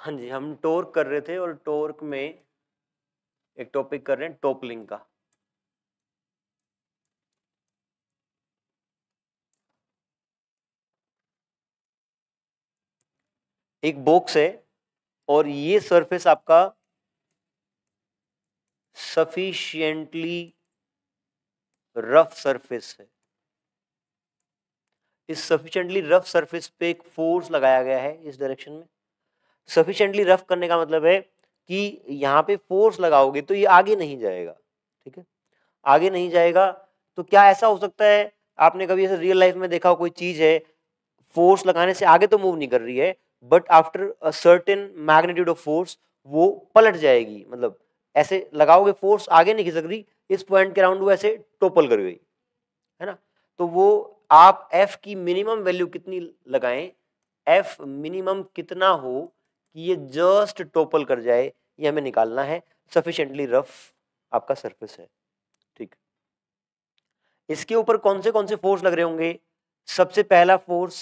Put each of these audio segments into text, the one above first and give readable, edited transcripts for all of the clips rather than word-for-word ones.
हाँ जी, हम टॉर्क कर रहे थे और टॉर्क में एक टॉपिक कर रहे हैं टॉपलिंग का। एक बॉक्स है और ये सरफेस आपका सफिशिएंटली रफ सरफेस है। इस सफिशिएंटली रफ सरफेस पे एक फोर्स लगाया गया है इस डायरेक्शन में। सफिशिएंटली रफ करने का मतलब है कि यहाँ पे फोर्स लगाओगे तो ये आगे नहीं जाएगा, ठीक है, आगे नहीं जाएगा। तो क्या ऐसा हो सकता है, आपने कभी ऐसे रियल लाइफ में देखा हो, कोई चीज है फोर्स लगाने से आगे तो मूव नहीं कर रही है, but after a certain magnitude of force वो पलट जाएगी। मतलब ऐसे लगाओगे फोर्स आगे नहीं खिसक रही, इस पॉइंट के अराउंड वो ऐसे टोपल कर गई, है ना। तो वो आप एफ की मिनिमम वैल्यू कितनी लगाएं, एफ मिनिमम कितना हो कि ये जस्ट टोपल कर जाए, ये हमें निकालना है। सफिशिएंटली रफ आपका सरफेस है, ठीक। इसके ऊपर कौन से फोर्स लग रहे होंगे? सबसे पहला फोर्स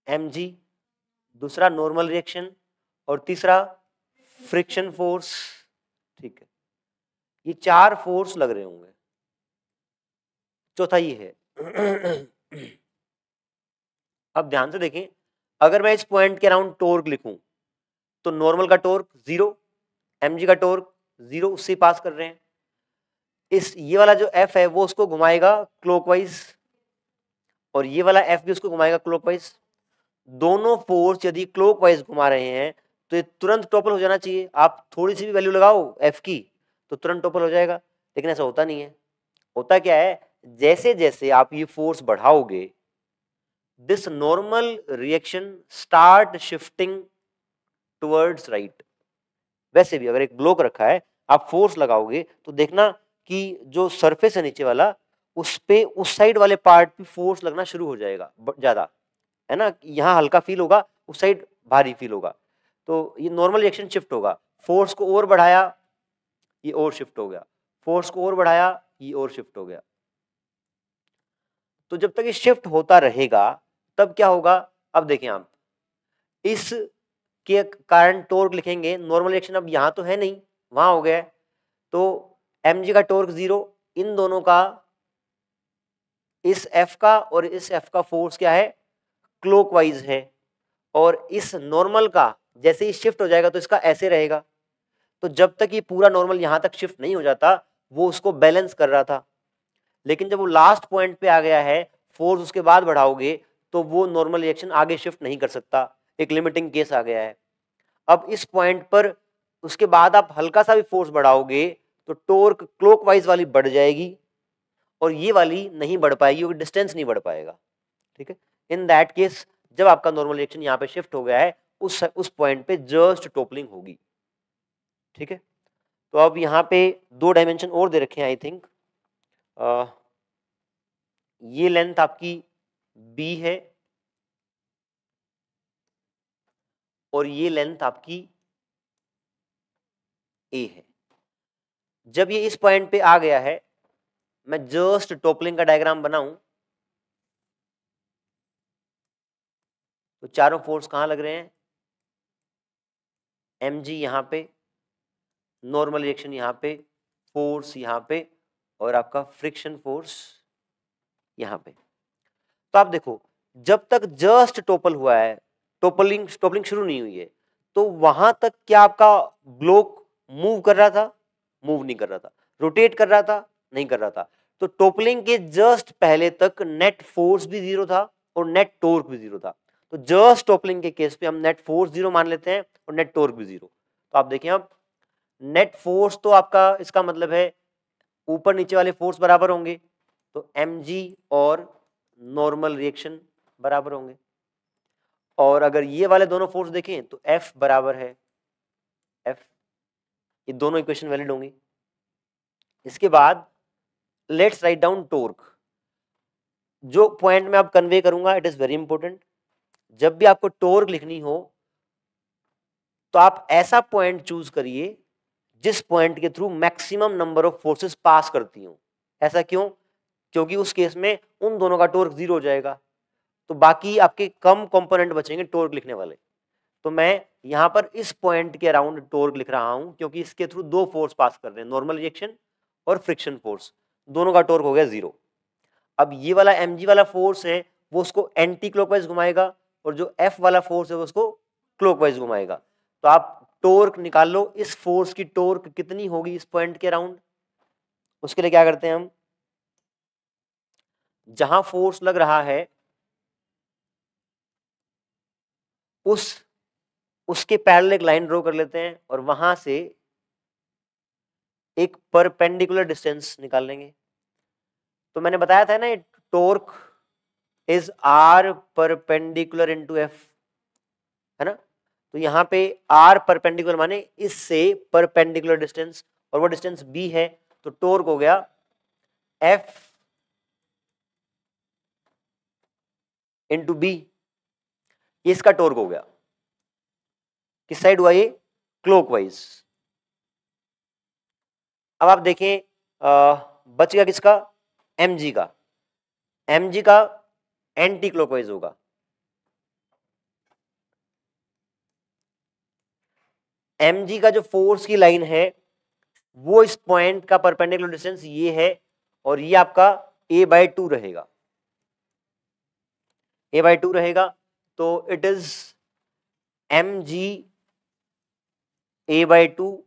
mg, दूसरा नॉर्मल रिएक्शन और तीसरा फ्रिक्शन फोर्स, ठीक है। ये 4 फोर्स लग रहे होंगे। चौथा ये है। अब ध्यान से देखें, अगर मैं इस पॉइंट के अराउंड टॉर्क लिखूं तो नॉर्मल का टॉर्क 0, mg का टॉर्क 0, उससे पास कर रहे हैं। इस ये वाला जो f है वो उसको घुमाएगा क्लॉकवाइज और ये वाला f भी उसको घुमाएगा क्लॉकवाइज। दोनों फोर्स यदि क्लॉकवाइज घुमा रहे हैं तो ये तुरंत टॉपल हो जाना चाहिए। आप थोड़ी सी भी वैल्यू लगाओ f की तो तुरंत टॉपल हो जाएगा, लेकिन ऐसा होता नहीं है। होता क्या है, जैसे जैसे आप ये फोर्स बढ़ाओगे this normal reaction start shifting towards right. वैसे भी अगर एक ब्लॉक रखा है, आप फोर्स लगाओगे तो देखना कि जो सरफेस है नीचे वाला, उस पे उस साइड वाले पार्ट पे फोर्स लगना शुरू हो जाएगा ज्यादा, है ना। यहाँ हल्का फील होगा, उस साइड भारी फील होगा। तो ये नॉर्मल रिएक्शन शिफ्ट होगा। फोर्स को और बढ़ाया, ये और शिफ्ट हो गया, फोर्स को और बढ़ाया, ये और शिफ्ट हो गया। तो जब तक ये शिफ्ट होता रहेगा तब क्या होगा, अब देखें आप, इस के कारण टॉर्क लिखेंगे। नॉर्मल रिएक्शन अब यहां तो है नहीं, वहां हो गया है, तो mg का टॉर्क 0, इन दोनों का, इस f का और इस f का फोर्स क्या है, क्लॉकवाइज है। और इस नॉर्मल का जैसे ही शिफ्ट हो जाएगा तो इसका ऐसे रहेगा। तो जब तक ये पूरा नॉर्मल यहां तक शिफ्ट नहीं हो जाता वो उसको बैलेंस कर रहा था, लेकिन जब वो लास्ट पॉइंट पे आ गया है, फोर्स उसके बाद बढ़ाओगे तो वो नॉर्मल रिएक्शन आगे शिफ्ट नहीं कर सकता, एक लिमिटिंग केस आ गया है। अब इस पॉइंट पर उसके बाद आप हल्का सा भी फोर्स बढ़ाओगे तो टॉर्क क्लॉकवाइज वाली बढ़ जाएगी और ये वाली नहीं बढ़ पाएगी क्योंकि डिस्टेंस नहीं बढ़ पाएगा, ठीक है। इन दैट केस जब आपका नॉर्मल रिएक्शन यहाँ पे शिफ्ट हो गया है, उस पॉइंट पे जस्ट टोपलिंग होगी, ठीक है। तो अब यहाँ पे 2 डायमेंशन और दे रखे हैं आई थिंक। ये लेंथ आपकी b है और ये लेंथ आपकी a है। जब ये इस पॉइंट पे आ गया है, मैं जस्ट टोपलिंग का डायग्राम बनाऊं तो चारों फोर्स कहां लग रहे हैं, mg यहां पे, नॉर्मल रिएक्शन यहां पे, फोर्स यहां पे और आपका फ्रिक्शन फोर्स यहां पे। तो आप देखो, जब तक जस्ट टोपल हुआ है, टोपलिंग शुरू नहीं हुई है, तो वहां तक क्या आपका ब्लॉक मूव कर रहा था, मूव नहीं कर रहा था। रोटेट कर रहा था, नहीं कर रहा था। तो टोपलिंग के जस्ट पहले तक नेट फोर्स भी 0 था और नेट टॉर्क भी 0 था। तो जस्ट टोपलिंग के केस पे हम नेट फोर्स 0 मान लेते हैं और नेट टॉर्क भी 0। तो आप देखिए, अब नेट फोर्स तो आपका, इसका मतलब है ऊपर नीचे वाले फोर्स बराबर होंगे, तो mg और नॉर्मल रिएक्शन बराबर होंगे। और अगर ये वाले दोनों फोर्स देखें तो F बराबर है F, ये दोनों इक्वेशन वैलिड होंगी। इसके बाद लेट्स राइट डाउन टॉर्क। जो पॉइंट में आप कन्वे करूंगा इट इज वेरी इंपॉर्टेंट। जब भी आपको टॉर्क लिखनी हो तो आप ऐसा पॉइंट चूज करिए जिस पॉइंट के through maximum number of forces pass करती हो। ऐसा क्यों? क्योंकि उस केस में उन दोनों का टॉर्क 0 हो जाएगा, तो बाकी आपके कम कंपोनेंट बचेंगे टॉर्क लिखने वाले। तो मैं यहां पर इस पॉइंट के अराउंड टॉर्क लिख रहा हूं, क्योंकि इसके थ्रू दो फोर्स पास कर रहे हैं, नॉर्मल रिएक्शन और फ्रिक्शन फोर्स, दोनों का टॉर्क हो गया 0। अब ये वाला mg वाला फोर्स है वो उसको एंटी क्लॉकवाइज घुमाएगा, और जो f वाला फोर्स है वो उसको क्लॉकवाइज घुमाएगा। तो आप टॉर्क निकाल लो, इस फोर्स की टॉर्क कितनी होगी इस पॉइंट के अराउंड। उसके लिए क्या करते हैं हम, जहां फोर्स लग रहा है उसके पैरेलल एक लाइन ड्रॉ कर लेते हैं, और वहां से एक परपेंडिकुलर डिस्टेंस निकाल लेंगे। तो मैंने बताया था ना, torque is r perpendicular into f, है ना। तो यहां पे r परपेंडिकुलर माने इससे परपेंडिकुलर डिस्टेंस, और वो डिस्टेंस b है, तो टॉर्क हो गया f इंटू बी। ये इसका टॉर्क हो गया, किस साइड हुआ ये, क्लॉकवाइज। अब आप देखें बच गया किसका, mg का। mg का एंटी क्लॉकवाइज होगा, mg का जो फोर्स की लाइन है वो इस पॉइंट का परपेंडिकुलर डिस्टेंस ये है, और ये आपका a/2 रहेगा, a/2 रहेगा। तो it is mg a/2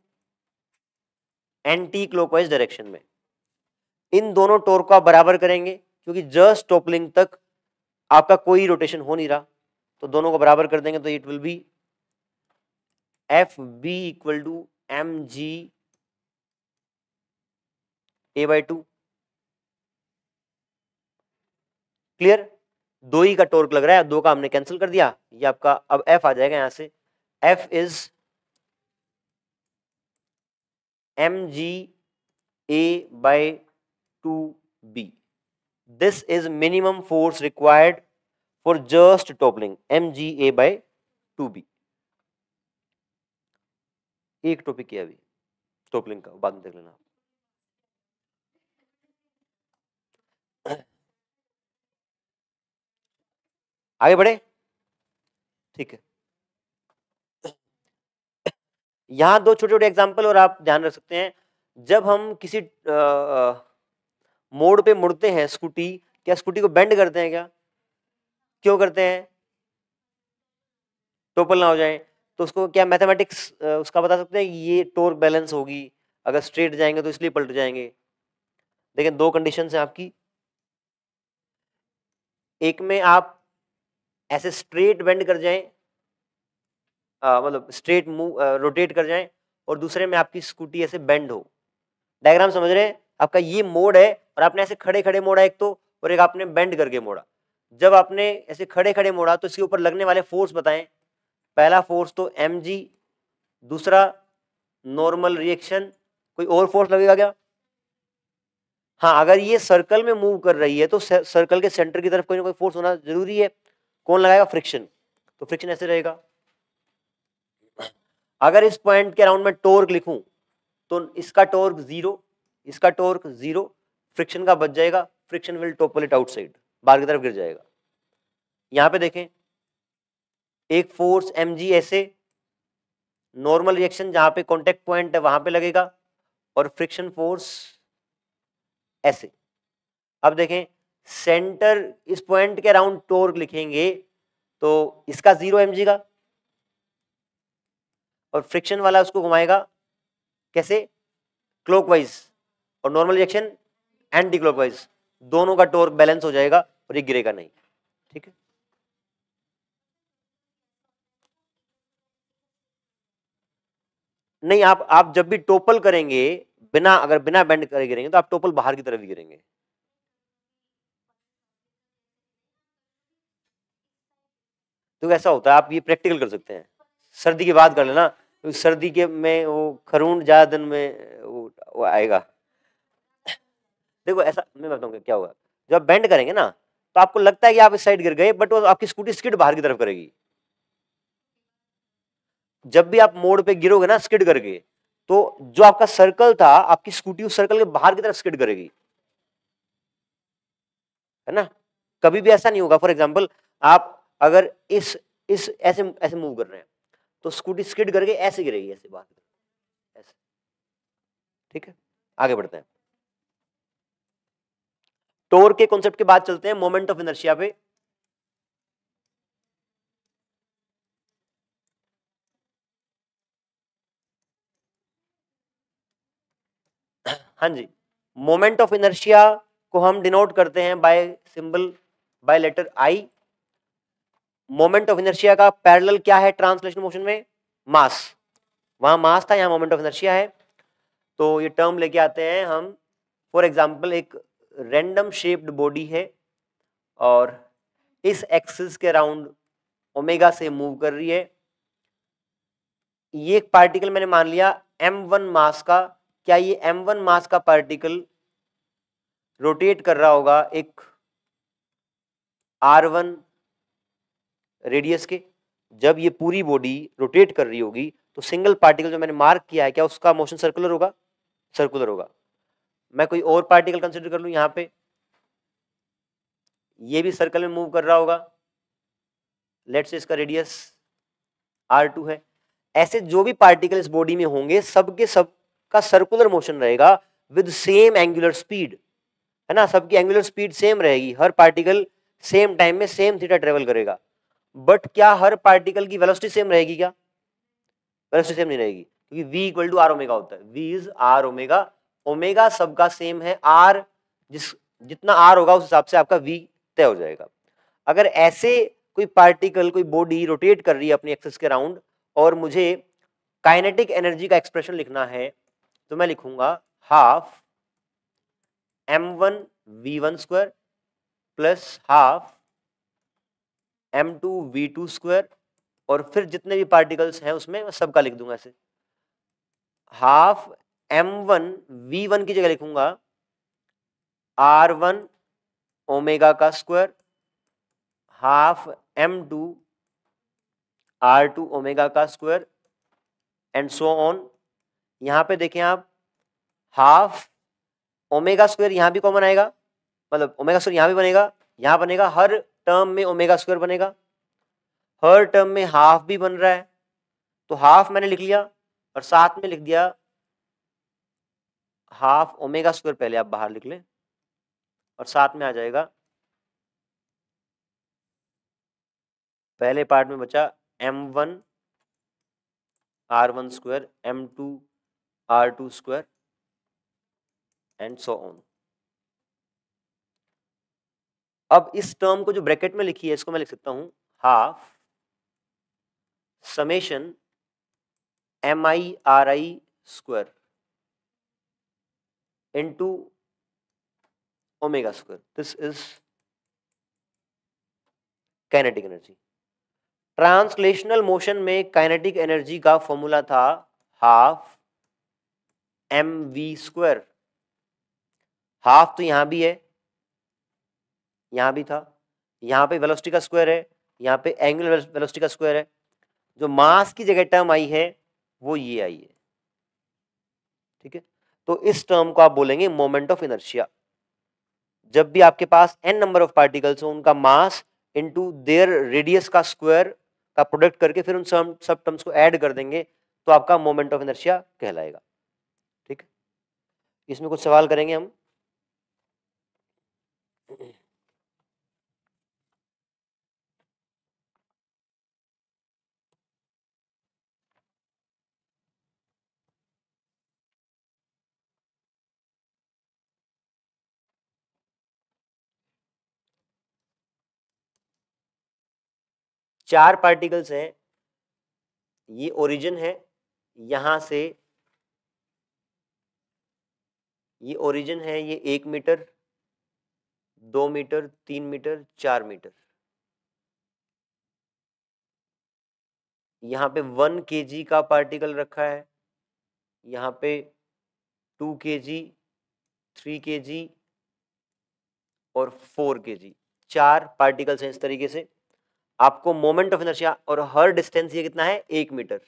anti clockwise direction में। इन दोनों टॉर्क को आप बराबर करेंगे, क्योंकि जस्ट टॉपलिंग तक आपका कोई रोटेशन हो नहीं रहा, तो दोनों को बराबर कर देंगे, तो it will be FB equal to mg a/2। Clear, दो ही का टॉर्क लग रहा है, दो का हमने कैंसिल कर दिया, ये आपका अब F आ जाएगा यहां से, F is mg a/2b। This is minimum force required for just toppling, mg a/2b। एक टॉपिक है अभी टॉपलिंग का, बाद में देख लेना। आगे बढ़े, ठीक है। यहां दो छोटे छोटे एग्जांपल और आप ध्यान रख सकते हैं। जब हम किसी मोड़ पे मुड़ते हैं स्कूटी, क्या स्कूटी को बेंड करते हैं क्या, क्यों करते हैं, टोपल ना हो जाए। तो उसको क्या मैथमेटिक्स उसका बता सकते हैं, ये टॉर्क बैलेंस होगी, अगर स्ट्रेट जाएंगे तो इसलिए पलट जाएंगे। देखिए दो कंडीशन है आपकी, एक में आप ऐसे स्ट्रेट बेंड कर जाएं, मतलब स्ट्रेट मूव रोटेट कर जाएं, और दूसरे में आपकी स्कूटी ऐसे बेंड हो। डायग्राम समझ रहे हैं, आपका ये मोड है और आपने ऐसे खड़े खड़े मोड़ा एक तो, और एक आपने बेंड करके मोड़ा। जब आपने ऐसे खड़े खड़े मोड़ा तो इसके ऊपर लगने वाले फोर्स बताएं। पहला फोर्स तो mg, दूसरा नॉर्मल रिएक्शन, कोई और फोर्स लगेगा क्या। हाँ, अगर ये सर्कल में मूव कर रही है तो सर्कल के सेंटर की तरफ कोई ना कोई फोर्स होना जरूरी है। कौन लगाएगा, फ्रिक्शन। तो फ्रिक्शन ऐसे रहेगा। अगर इस पॉइंट के अराउंड में टॉर्क लिखूं तो इसका टॉर्क 0, इसका टॉर्क 0, फ्रिक्शन का बच जाएगा, friction will topple it outside, बाहर की तरफ गिर जाएगा। यहां पे देखें, एक फोर्स mg ऐसे, नॉर्मल रिएक्शन जहां पे कांटेक्ट पॉइंट है वहां पे लगेगा, और फ्रिक्शन फोर्स ऐसे। अब देखें सेंटर, इस पॉइंट के अराउंड टॉर्क लिखेंगे तो इसका 0 mg का, और फ्रिक्शन वाला उसको घुमाएगा कैसे, क्लॉकवाइज, और नॉर्मल रिएक्शन एंटी क्लॉकवाइज, दोनों का टॉर्क बैलेंस हो जाएगा और ये गिरेगा नहीं। ठीक है, नहीं आप जब भी टोपल करेंगे बिना, अगर बिना बेंड करे गिरेंगे तो आप टोपल बाहर की तरफ ही गिरेंगे। तो ऐसा होता है, आप ये प्रैक्टिकल कर सकते हैं, सर्दी की बात कर लेना, तो सर्दी के में वो खरून ज्यादा दिन में वो आएगा। देखो ऐसा मैं बताऊंगा क्या होगा, जब आप बेंड करेंगे ना तो आपको लगता है कि आप इस साइड गिर गए, बट वो आपकी स्कूटी स्किड बाहर की तरफ करेगी। जब भी आप मोड़ पे गिरोगे ना स्किड करके, तो जो आपका सर्कल था, आपकी स्कूटी उस सर्कल के बाहर की तरफ स्किड करेगी, है ना। कभी भी ऐसा नहीं होगा, फॉर एग्जाम्पल आप अगर इस ऐसे ऐसे मूव कर रहे हैं, तो स्कूटी स्किड करके ऐसे गिरेगी, ऐसे बात ऐसे। ठीक है, आगे बढ़ते हैं। टोर के कॉन्सेप्ट के बाद चलते हैं मोमेंट ऑफ इनर्शिया पे। हाँ जी, मोमेंट ऑफ इनर्शिया को हम डिनोट करते हैं by symbol, by letter I. Moment of inertia का पैरेलल क्या है ट्रांसलेशनल मोशन में? मास। वहां मास था, यहां मोमेंट ऑफ इनर्शिया है। तो ये टर्म लेके आते हैं हम। फॉर एग्जांपल एक रैंडम शेप्ड बॉडी है और इस एक्सिस के अराउंड ओमेगा से मूव कर रही है। ये एक पार्टिकल मैंने मान लिया m1 मास का। क्या ये m1 मास का पार्टिकल रोटेट कर रहा होगा एक r1 रेडियस के? जब ये पूरी बॉडी रोटेट कर रही होगी तो सिंगल पार्टिकल जो मैंने मार्क किया है, क्या उसका मोशन सर्कुलर होगा? सर्कुलर होगा। मैं कोई और पार्टिकल कंसीडर कर लूं, यहां पे ये भी सर्कल में मूव कर रहा होगा, लेट्स से इसका रेडियस r2 है। ऐसे जो भी पार्टिकल इस बॉडी में होंगे सबके सब का सर्कुलर मोशन रहेगा विद सेम एंगुलर स्पीड, है ना? सबकी एंगुलर स्पीड सेम रहेगी, हर पार्टिकल सेम टाइम में सेम थीटा ट्रेवल करेगा। बट क्या हर पार्टिकल की वेलोसिटी सेम रहेगी? क्या वेलोसिटी सेम नहीं रहेगी, क्योंकि v equal to r omega होता है। v is r omega, omega सबका सेम है, r जितना r होगा उस हिसाब से आपका v तय हो जाएगा। अगर ऐसे कोई पार्टिकल, कोई बॉडी रोटेट कर रही है अपनी एक्सिस के अराउंड और मुझे काइनेटिक एनर्जी का एक्सप्रेशन लिखना है, तो मैं लिखूंगा half m1 v1 square plus half m2 v2 square, और फिर जितने भी पार्टिकल्स हैं उसमें मैं सबका लिख दूंगा ऐसे। हाफ m1 v1 की जगह लिखूंगा r1 ओमेगा का square, half m2 r2 omega का स्क्वायर, एंड सो ऑन। यहां पे देखें आप, हाफ ओमेगा स्क्वायर यहां भी कॉमन आएगा, मतलब ओमेगा स्क्वायर यहां भी बनेगा, यहां बनेगा, हर टर्म में ओमेगा स्क्वायर बनेगा, हर टर्म में हाफ भी बन रहा है। तो हाफ मैंने लिख लिया और साथ में लिख दिया हाफ ओमेगा स्क्वायर, पहले आप बाहर लिख लें, और साथ में आ जाएगा पहले पार्ट में बचा m1 r1 square, m2 r2 square, and so on. अब इस टर्म को जो ब्रैकेट में लिखी है इसको मैं लिख सकता हूं half summation mi ri square into omega square. This is kinetic energy. Translational motion में काइनेटिक एनर्जी का फॉर्मूला था हाफ mv स्क्वायर। हाफ तो यहां भी है, यहां भी था, यहां पे वेलोसिटी का स्क्वायर है, यहां पे एंगुलर वेलोसिटी का स्क्वायर है। जो मास की जगह टर्म आई है वो ये आई है, ठीक है? तो इस टर्म को आप बोलेंगे मोमेंट ऑफ इनर्शिया। जब भी आपके पास n नंबर ऑफ पार्टिकल्स हो, उनका मास इनटू देयर रेडियस का स्क्वायर का प्रोडक्ट करके फिर उन सब टर्म्स को ऐड कर देंगे तो आपका मोमेंट ऑफ इनर्शिया कहलाएगा, ठीक है? इसमें कुछ सवाल करेंगे हम। चार पार्टिकल्स हैं, ये ओरिजिन है, यहां से ये ओरिजिन है, ये 1 मीटर, 2 मीटर, 3 मीटर, 4 मीटर। यहाँ पे 1 kg का पार्टिकल रखा है, यहाँ पे 2 kg, 3 kg और 4 kg। चार पार्टिकल्स हैं इस तरीके से। आपको मोमेंट ऑफ इनर्शिया, और हर डिस्टेंस ये कितना है? 1 मीटर।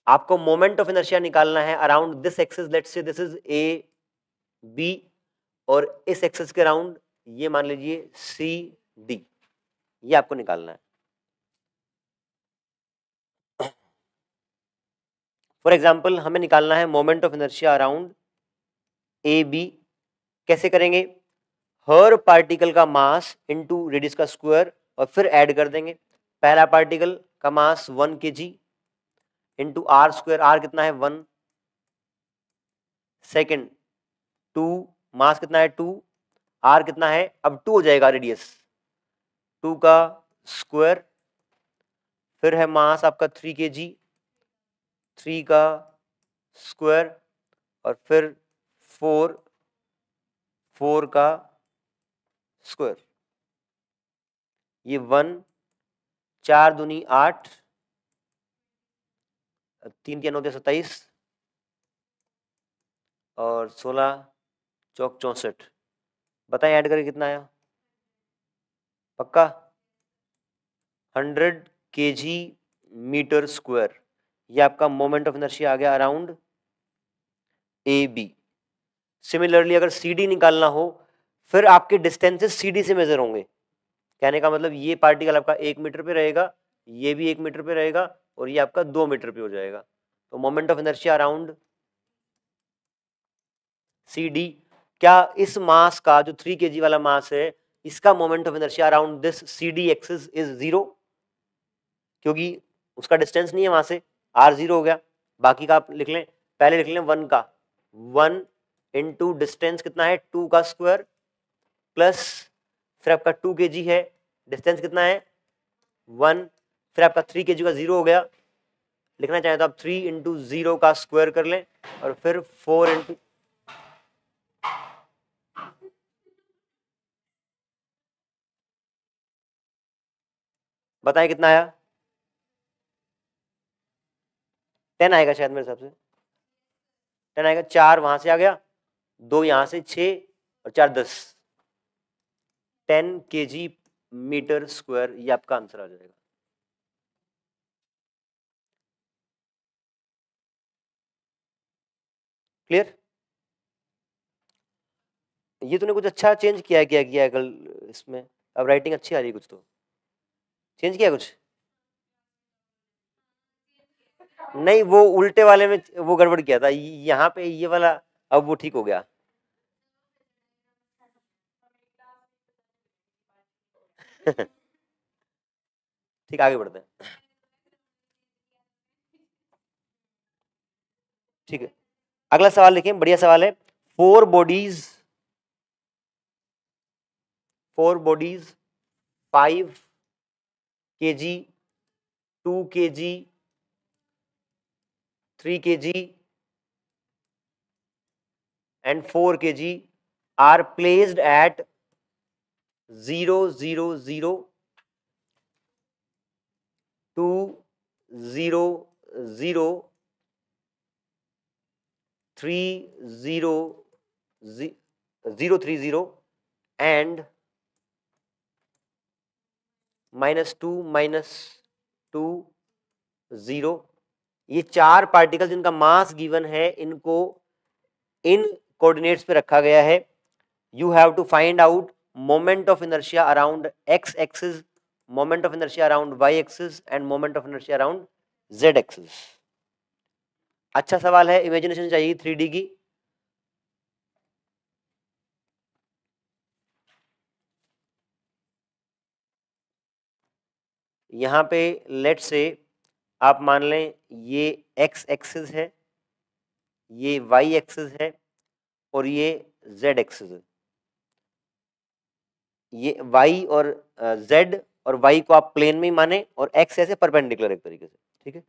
आपको मोमेंट ऑफ इनर्शिया निकालना है around this axis, let's say this is A B, और इस एक्सिस के राउंड ये मान लीजिए सी डी, ये आपको निकालना है। फॉर एग्जाम्पल हमें निकालना है moment of inertia around A B. कैसे करेंगे? हर पार्टिकल का मास इनटू रेडियस का स्क्वायर और फिर ऐड कर देंगे। पहला पार्टिकल का mass 1 kg into r square, r कितना है 1, सेकेंड 2, मास कितना है 2, आर कितना है, अब 2 हो जाएगा रेडियस, 2 का स्क्वायर, फिर है मास आपका 3 kg, 3 का स्क्वायर और फिर 4, 4 का स्क्वायर, ये 1, 4 दूनी 8, 3 के 9 27 और 16 चौक 64। बताएं ऐड करके कितना आया? पक्का 100 kg मीटर स्क्वायर। ये आपका मोमेंट ऑफ इनर्शिया आ गया अराउंड ए बी। सिमिलरली अगर सी डी निकालना हो, फिर आपके डिस्टेंसेस सी डी से मेजर होंगे। कहने का मतलब ये पार्टिकल आपका 1 मीटर पे रहेगा, ये भी 1 मीटर पे रहेगा और ये आपका 2 मीटर पे हो जाएगा। तो moment of inertia around C D, क्या इस मास का जो 3 kg वाला मास है, इसका moment of inertia around this C D axis is 0, क्योंकि उसका डिस्टेंस नहीं है वहां से, आर 0 हो गया। बाकी का आप लिख लें, पहले लिख लें 1 का, 1 इंटू डिस्टेंस कितना है 2 का स्क्वायर प्लस फिर आपका 2 kg है, डिस्टेंस कितना है 1, फिर आपका 3 kg का 0 हो गया। लिखना चाहें तो आप 3 इंटू 0 का स्क्वायर कर लें और फिर 4 इंटू, बताएं कितना आया? 10 आएगा शायद मेरे हिसाब से, 10 आएगा। 4 वहां से आ गया, 2 यहां से, 6 और 4 10, 10 kg मीटर स्क्वायर, ये आपका आंसर आ जाएगा। क्लियर? ये तूने कुछ अच्छा चेंज किया है, क्या किया है कल इसमें? अब राइटिंग अच्छी आ रही है, कुछ तो चेंज किया कुछ? नहीं, वो उल्टे वाले में वो गड़बड़ किया था, यहाँ पे ये वाला अब वो ठीक हो गया। ठीक, आगे बढ़ते हैं। ठीक है, अगला सवाल लिखें, बढ़िया सवाल है। 4 bodies 5 kg, 2 kg, 3 kg and 4 kg are placed at 0 0 0 2 0 0 3 0 0 3 0 and -2 -2 0। ये 4 पार्टिकल जिनका मास गिवन है, इनको इन कोऑर्डिनेट्स पे रखा गया है। You have to find out moment of inertia around X axis, moment of inertia around Y axis and moment of inertia around Z axis. अच्छा सवाल है, इमेजिनेशन चाहिए 3D की। यहां पे लेट से आप मान लें ये एक्स एक्सिस है, ये वाई एक्सिस है और ये जेड एक्सिस है। ये y और z और y को आप प्लेन में ही माने और x ऐसे परपेंडिकुलर एक तरीके से, ठीक है।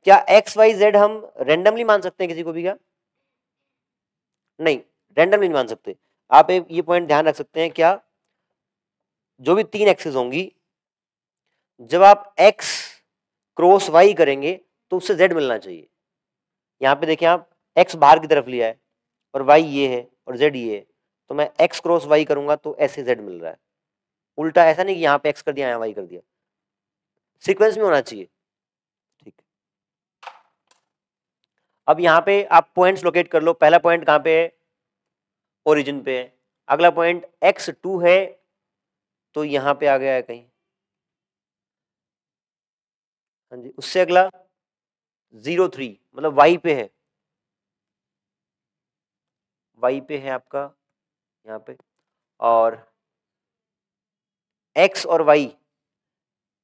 क्या x y z हम रेंडमली मान सकते हैं किसी को भी? क्या नहीं, रेंडमली नहीं मान सकते। आप एक ये पॉइंट ध्यान रख सकते हैं, क्या जो भी 3 एक्सिस होंगी, जब आप x क्रॉस y करेंगे तो उससे z मिलना चाहिए। यहाँ पे देखें आप, x बाहर की तरफ लिया है और y ये है और z ये है, तो मैं x क्रॉस y करूंगा तो ऐसे z मिल रहा है। उल्टा ऐसा नहीं कि यहाँ पे x कर दिया यहाँ y कर दिया, सीक्वेंस में होना चाहिए, ठीक। अब यहाँ पे आप पॉइंट्स लोकेट कर लो। पहला पॉइंट कहाँ पे है? ओरिजिन पे है। अगला पॉइंट x2 है तो यहां पे आ गया है कहीं, हाँ जी। उससे अगला 0,3 मतलब y पे है, y पे है आपका यहाँ पे, और x और y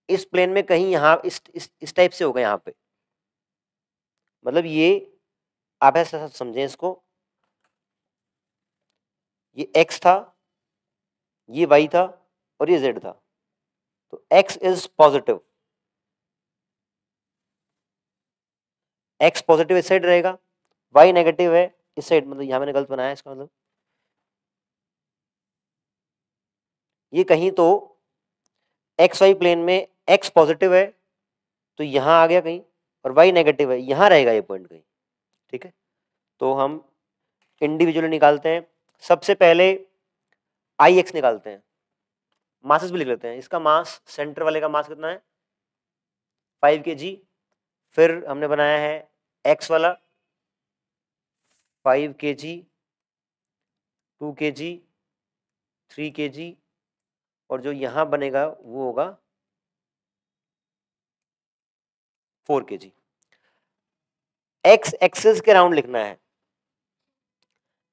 इस प्लेन में कहीं यहाँ इस टाइप से होगा यहाँ पे, मतलब ये आप ऐसा समझें इसको, ये x था, ये y था और ये z था, तो x is positive, x positive इस साइड रहेगा, y नेगेटिव है इस साइड, मतलब यहां मैंने गलत बनाया इसका मतलब ये कहीं तो एक्स वाई प्लेन में x पॉजिटिव है तो यहां आ गया कहीं, और y नेगेटिव है यहां रहेगा ये पॉइंट कहीं, ठीक है। तो हम इंडिविजुअली निकालते हैं, सबसे पहले आई एक्स निकालते हैं, मासेस भी लिख लेते हैं। इसका मास, सेंटर वाले का मास कितना है 5 kg, फिर हमने बनाया है एक्स वाला 5 kg, 2 kg, 3 kg, और जो यहां बनेगा वो होगा 4 kg। एक्स एक्सिस के राउंड लिखना है,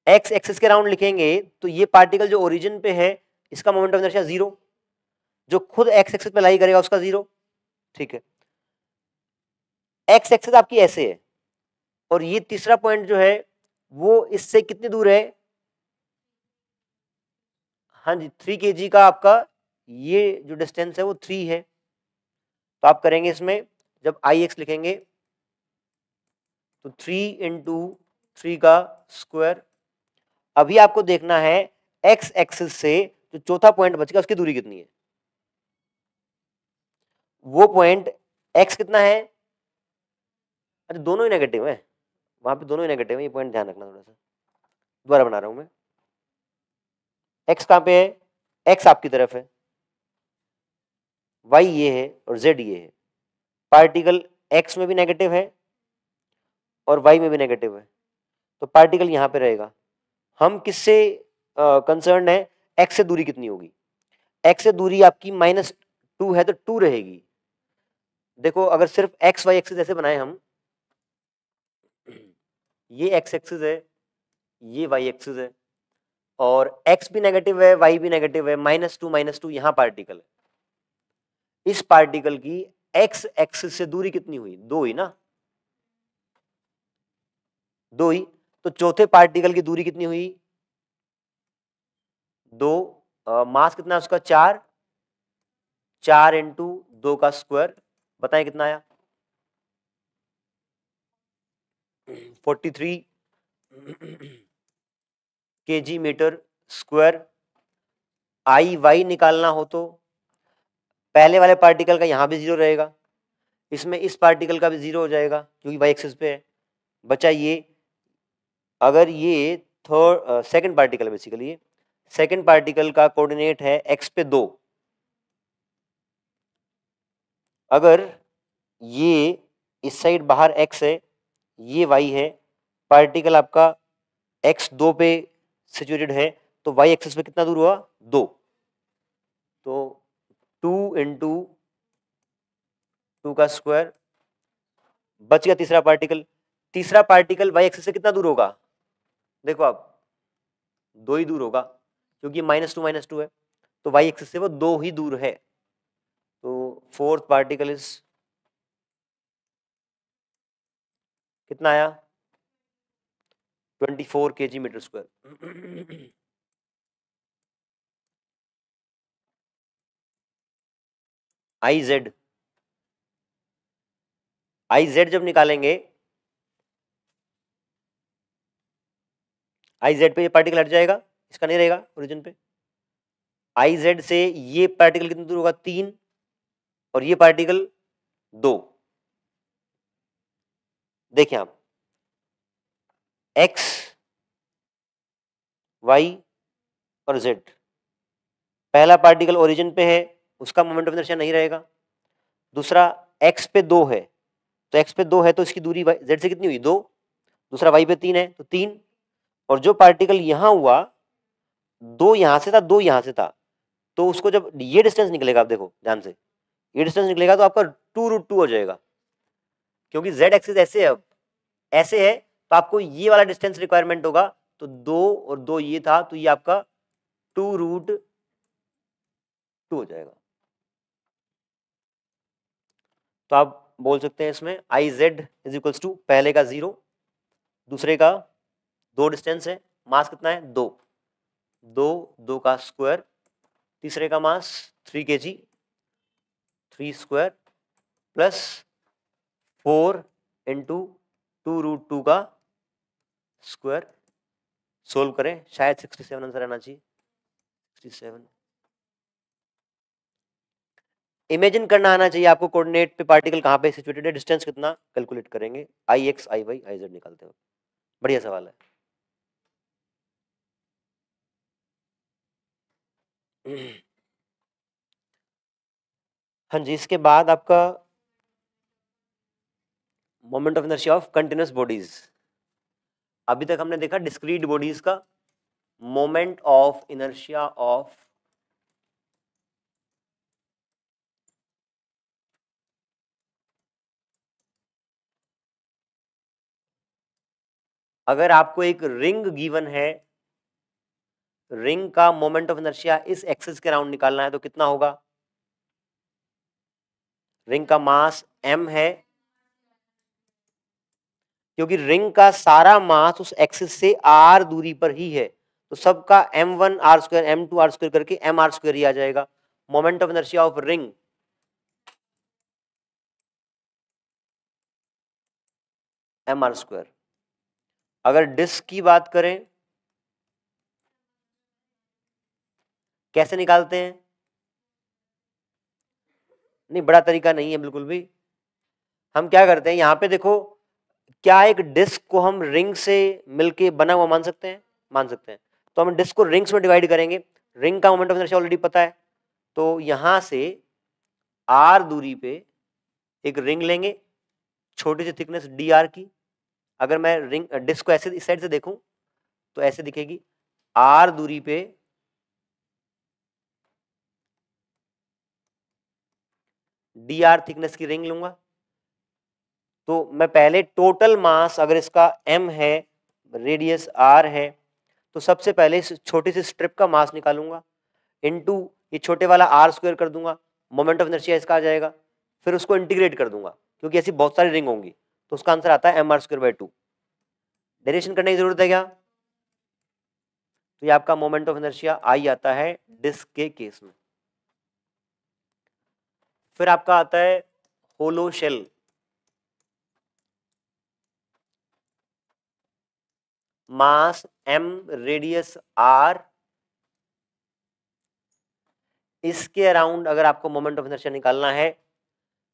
एक्स एक्सिस के राउंड लिखेंगे तो ये पार्टिकल जो ओरिजिन पे है इसका मोमेंट ऑफ इनर्शिया 0, जो खुद एक्स एक्सिस पे लाई करेगा उसका 0, ठीक है। एक्स एक्सिस आपकी ऐसे है, और ये तीसरा पॉइंट जो है वो इससे कितनी दूर है, हाँ जी 3 kg का आपका ये जो डिस्टेंस है वो 3 है, तो आप करेंगे इसमें जब आई एक्स लिखेंगे तो 3 इंटू 3 का स्क्वायर। अभी आपको देखना है एक्स एक्सिस से जो चौथा पॉइंट बचेगा उसकी दूरी कितनी है, वो पॉइंट एक्स कितना है, अरे दोनों ही नेगेटिव है, वहां पे दोनों ही नेगेटिव है, ये पॉइंट ध्यान रखना, थोड़ा सा दोबारा बना रहा हूं मैं। एक्स कहां पे है, एक्स आपकी तरफ है, वाई ये है और जेड ये है, पार्टिकल एक्स में भी नेगेटिव है और वाई में भी नेगेटिव है, तो पार्टिकल यहां पे रहेगा। हम किससे कंसर्न है, एक्स से दूरी कितनी होगी, एक्स से दूरी आपकी -2 है तो 2 रहेगी। देखो अगर सिर्फ एक्स वाई एक्सिस ऐसे बनाए हम, ये एक्स एक्सिस है, ये वाई एक्सिस है, और एक्स भी नेगेटिव है वाई भी नेगेटिव है, -2 यहां पार्टिकल है। इस पार्टिकल की एक्स एक्सिस से दूरी कितनी हुई, 2 ही ना, 2 ही, तो चौथे पार्टिकल की दूरी कितनी हुई 2, मास कितना है उसका 4, 4 इंटू 2 का स्क्वायर, बताएं कितना आया 43 kg मीटर स्क्वायर। आई वाई निकालना हो तो पहले वाले पार्टिकल का यहां भी 0 रहेगा, इसमें इस पार्टिकल का भी 0 हो जाएगा क्योंकि वाई एक्सिस पे है, बचा ये, अगर ये सेकंड पार्टिकल, बेसिकली ये सेकंड पार्टिकल का कोऑर्डिनेट है एक्स पे 2, अगर ये इस साइड बाहर x है, ये y है, पार्टिकल आपका x2 पे सिचुएटेड है, तो y एक्सिस पे कितना दूर हुआ 2, तो 2 इंटू 2 का स्क्वायर, बच गया तीसरा पार्टिकल। तीसरा पार्टिकल y एक्सिस से कितना दूर होगा, देखो आप 2 ही दूर होगा क्योंकि -2 है, तो y एक्सिस से वो 2 ही दूर है, तो फोर्थ पार्टिकल इज कितना आया 24 kg metre square. I Z जब निकालेंगे, आई जेड पे ये पार्टिकल हट जाएगा, इसका नहीं रहेगा ओरिजिन पे। आई जेड से ये पार्टिकल कितनी दूर होगा 3, और ये पार्टिकल 2। देखिए आप एक्स वाई और जेड, पहला पार्टिकल ओरिजिन पे है उसका मोमेंट ऑफ इनर्शिया नहीं रहेगा, दूसरा एक्स पे 2 है, तो एक्स पे 2 है तो इसकी दूरी जेड से कितनी हुई 2, दूसरा वाई पे 3 है तो 3, और जो पार्टिकल यहां हुआ 2 यहां से था, 2 यहां से था, तो उसको जब ये डिस्टेंस निकलेगा, आप देखो ध्यान से, ये डिस्टेंस निकलेगा तो आपका 2√2 हो जाएगा, क्योंकि z एक्सिस ऐसे है, अब ऐसे है, तो आपको ये वाला डिस्टेंस रिक्वायरमेंट होगा, तो 2 और 2 ये था, तो ये आपका 2√2 हो जाएगा। तो आप बोल सकते हैं इसमें I Z is equals to, पहले का 0, दूसरे का 2 डिस्टेंस है, मास कितना है 2, 2 का स्क्वायर, तीसरे का मास 3 kg, 3 स्क्वायर प्लस 4 इंटू 2√2 का स्क्वायर। सोल्व करें, शायद 67 आंसर आना चाहिए, 67। इमेजिन करना आना चाहिए आपको, कोऑर्डिनेट पे पार्टिकल कहाँ पे सिचुएटेड है, डिस्टेंस कितना कैलकुलेट करेंगे, I X I Y I Z निकालते हो। बढ़िया सवाल है। हाँ जी, इसके बाद आपका moment of inertia of continuous bodies. अभी तक हमने देखा डिस्क्रीट बॉडीज का मोमेंट ऑफ इनर्शिया ऑफ अगर आपको एक रिंग गिवन है, रिंग का मोमेंट ऑफ इनर्शिया इस एक्सिस के राउंड निकालना है, तो कितना होगा? रिंग का मास m है, क्योंकि रिंग का सारा मास उस एक्सिस से r दूरी पर ही है, तो सबका m1 r square m2 r square करके m r स्क्वायर ही आ जाएगा। Moment of inertia of ring m r square. अगर डिस्क की बात करें, कैसे निकालते हैं? नहीं, बड़ा तरीका नहीं है बिल्कुल भी। हम क्या करते हैं, यहां पे देखो, क्या एक डिस्क को हम रिंग से मिलके बना हुआ मान सकते हैं? मान सकते हैं। तो हम डिस्क को रिंग्स में डिवाइड करेंगे, रिंग का मोमेंट ऑफ इनर्शिया ऑलरेडी पता है, तो यहां से r दूरी पे एक रिंग लेंगे, छोटी सी थिकनेस dr की। अगर मैं रिंग डिस्क को ऐसे इस साइड से देखूं तो ऐसे दिखेगी, r दूरी पे dr थिकनेस की रिंग लूंगा। तो मैं पहले टोटल मास, अगर इसका m है, रेडियस r है, तो सबसे पहले इस छोटी सी स्ट्रिप का मास निकालूंगा, इनटू ये छोटे वाला r स्क्वायर कर दूंगा, मोमेंट ऑफ इनर्शिया इसका आ जाएगा, फिर उसको इंटीग्रेट कर दूंगा, क्योंकि ऐसी बहुत सारी रिंग होंगी, तो उसका आंसर आता है m r square by 2। Derivation करने की जरूरत है क्या? तो ये आपका मोमेंट ऑफ इनर्शिया आई आता है डिस्क के केस में। फिर आपका आता है होलो शेल। मास m, रेडियस r, इसके अराउंड अगर आपको मोमेंट ऑफ इनर्शिया निकालना है,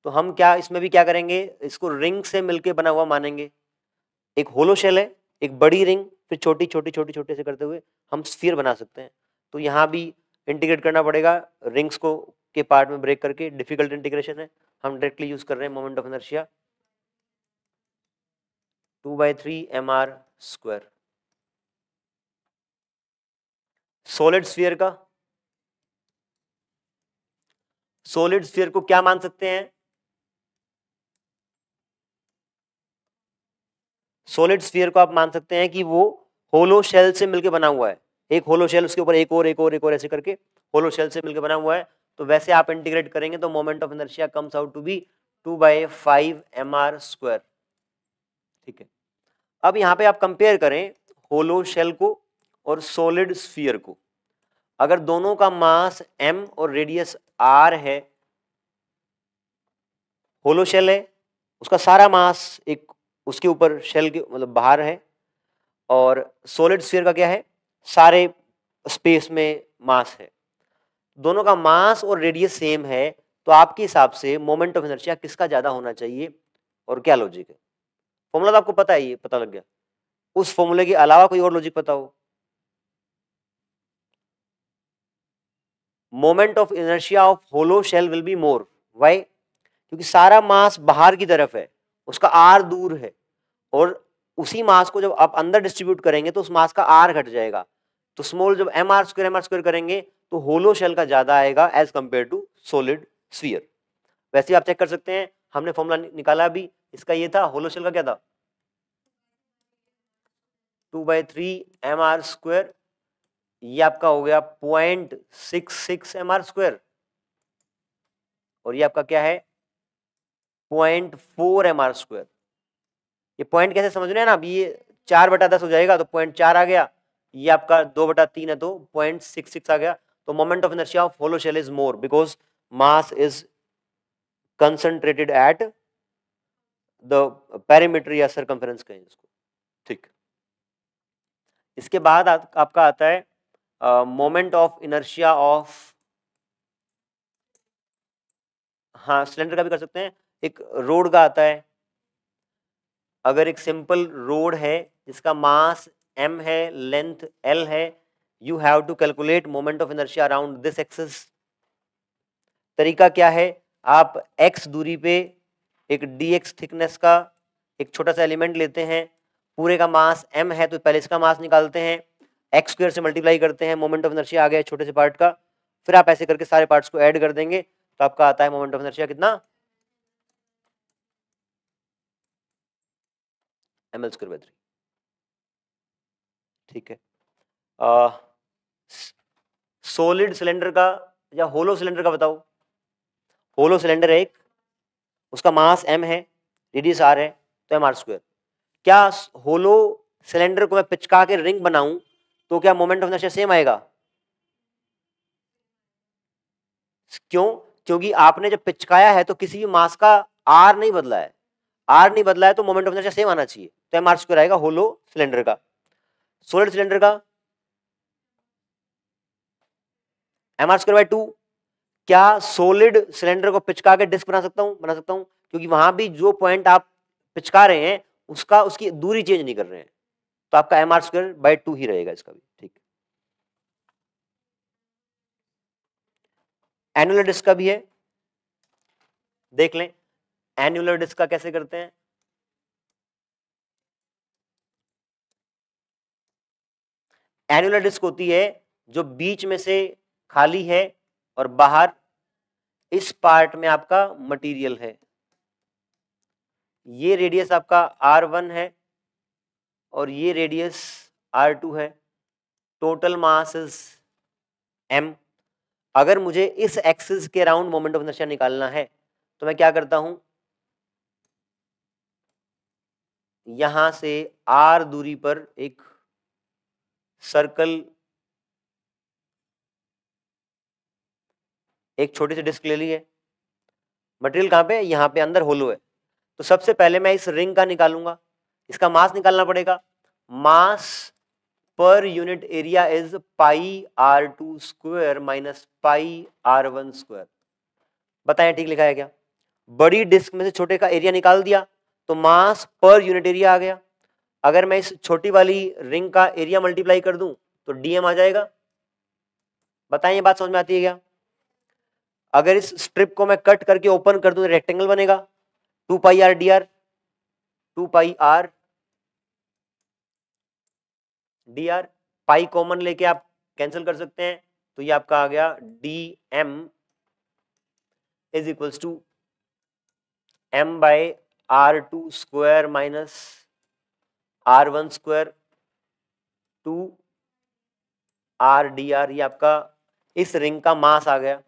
तो हम क्या इसमें भी क्या करेंगे, इसको रिंग से मिलके बना हुआ मानेंगे। एक होलो शेल है, एक बड़ी रिंग, फिर छोटी छोटी छोटी छोटी से करते हुए हम स्फीयर बना सकते हैं। तो यहाँ भी इंटीग्रेट करना पड़ेगा, रिंग्स को के पार्ट में ब्रेक करके, डिफिकल्ट इंटीग्रेशन है, हम डायरेक्टली यूज कर रहे हैं moment of inertia 2/3 mr square. Solid sphere का, सॉलिड स्फीयर को क्या मान सकते हैं? सॉलिड स्फीयर को आप मान सकते हैं कि वो होलो शेल से मिलकर बना हुआ है, एक होलो शेल, उसके ऊपर एक और एक और एक और ऐसे करके होलो शेल से मिलकर बना हुआ है। तो वैसे आप इंटीग्रेट करेंगे तो moment of inertia comes out to be 2/5 mr square. ठीक है, अब यहाँ पे आप कंपेयर करें होलो शेल को और सॉलिड स्फीयर को। अगर दोनों का मास m और रेडियस r है, होलो शेल है, उसका सारा मास एक उसके ऊपर शेल के मतलब बाहर है, और सॉलिड स्फीयर का क्या है, सारे स्पेस में मास है। दोनों का मास और रेडियस सेम है, तो आपके हिसाब से मोमेंट ऑफ इनर्शिया किसका ज्यादा होना चाहिए, और क्या लॉजिक है? फॉर्मूला तो आपको पता है, ये पता लग गया। उस फॉर्मूले के अलावा कोई और लॉजिक पता हो? Moment of inertia of hollow shell will be more. Why? क्योंकि सारा मास बाहर की तरफ है, उसका आर दूर है, और उसी मास को जब आप अंदर डिस्ट्रीब्यूट करेंगे तो उस मास का आर घट जाएगा, तो स्मॉल जब mr² करेंगे तो होलो शेल का ज्यादा आएगा as compared to solid sphere. वैसे आप चेक कर सकते हैं, हमने फॉर्मूला निकाला अभी, इसका ये था, होलो शेल का क्या था 2/3 mr², ये आपका हो गया 0.66 mr², और ये आपका क्या है 0.4 mr²। ये पॉइंट कैसे समझ रहे हैं ना, अब ये 4/10 हो जाएगा तो 0.4 आ गया, ये आपका 2/3 है तो 0.66 आ गया। तो moment of inertia of hollow shell is more because mass is concentrated at the perimeter या सर्कमफेरेंस कहें इसको, ठीक। इसके बाद आपका आता है मोमेंट ऑफ इनर्शिया ऑफ, हाँ सिलेंडर का भी कर सकते हैं, एक रोड का आता है। अगर एक सिंपल रोड है जिसका मास m है, लेंथ l है, you have to calculate moment of inertia around this axis. तरीका क्या है, आप x दूरी पे एक dx थिकनेस का एक छोटा सा एलिमेंट लेते हैं, पूरे का मास m है तो पहले इसका मास निकालते हैं, x² से मल्टीप्लाई करते हैं, मोमेंट ऑफ इनर्शिया आ गया छोटे से पार्ट का, फिर आप ऐसे करके सारे पार्ट्स को ऐड कर देंगे तो आपका आता है मोमेंट ऑफ इनर्शिया कितना ml²/3, ठीक है। सॉलिड सिलेंडर का या होलो सिलेंडर का बताओ। होलो सिलेंडर है एक, उसका मास m है, रेडियस r है, तो mr²। क्या होलो सिलेंडर को मैं पिचका के रिंग बनाऊं तो क्या मोमेंट ऑफ इनर्शिया सेम आएगा? क्यों? क्योंकि आपने जब पिचकाया है तो किसी भी मास का r नहीं बदला है, r नहीं बदला है तो मोमेंट ऑफ इनर्शिया सेम आना चाहिए, तो mr² आएगा होलो सिलेंडर का। सॉलिड सिलेंडर का mr²/2। क्या सॉलिड सिलेंडर को पिचका के डिस्क बना सकता हूं, क्योंकि वहां भी जो पॉइंट आप पिचका रहे हैं उसकी दूरी चेंज नहीं कर रहे हैं, तो आपका mr²/2 ही रहेगा इसका भी, ठीक। एनुलर डिस्क का भी है, देख लें एनुलर डिस्क का कैसे करते हैं। एनुलर डिस्क होती है जो बीच में से खाली है और बाहर इस पार्ट में आपका मटेरियल है, ये रेडियस आपका r1 है और ये रेडियस r2 है, टोटल मास इज m। अगर मुझे इस एक्सिस के अराउंड मोमेंट ऑफ इनर्शिया निकालना है तो मैं क्या करता हूं, यहां से r दूरी पर एक सर्कल, एक छोटी सी डिस्क ले ली है, मटेरियल कहां पे, यहां पे अंदर होलो है, तो सबसे पहले मैं इस रिंग का निकालूंगा, इसका मास निकालना पड़ेगा। मास per unit area is πr2² minus πr1²। बताएं ठीक लिखा है क्या? बड़ी डिस्क में से छोटे का एरिया निकाल दिया तो मास पर यूनिट एरिया आ गया। अगर मैं इस छोटी वाली रिंग का एरिया मल्टीप्लाई कर दूं तो dm आ जाएगा। बताएं ये बात समझ में आती है क्या? अगर इस स्ट्रिप को मैं कट करके ओपन कर दूं तो रेक्टेंगल बनेगा, 2πr dr, 2πr dr, pi common लेके आप कैंसिल कर सकते हैं, तो ये आपका आ गया dm is equals to m/r2² minus r1² 2r dr। ये आपका इस रिंग का मास आ गया।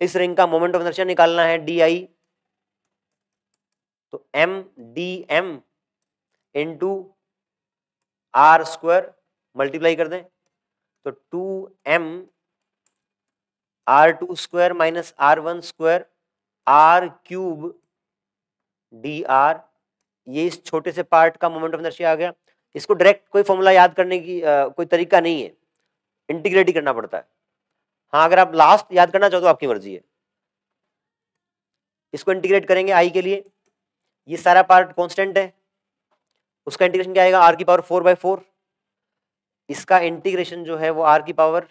इस रिंग का मोमेंट ऑफ इनर्शिया निकालना है di, तो m dm into r² multiply कर दें तो 2m r2² minus r1² r³ dr। ये इस छोटे से पार्ट का मोमेंट ऑफ इनर्शिया आ गया। इसको डायरेक्ट कोई फॉर्मूला याद करने की कोई तरीका नहीं है, इंटीग्रेट ही करना पड़ता है। हाँ अगर आप लास्ट याद करना चाहो तो आपकी मर्जी है। इसको इंटीग्रेट करेंगे i के लिए, ये सारा पार्ट कांस्टेंट है, उसका इंटीग्रेशन क्या आएगा r⁴ 4/4। इसका इंटीग्रेशन जो है वो r⁴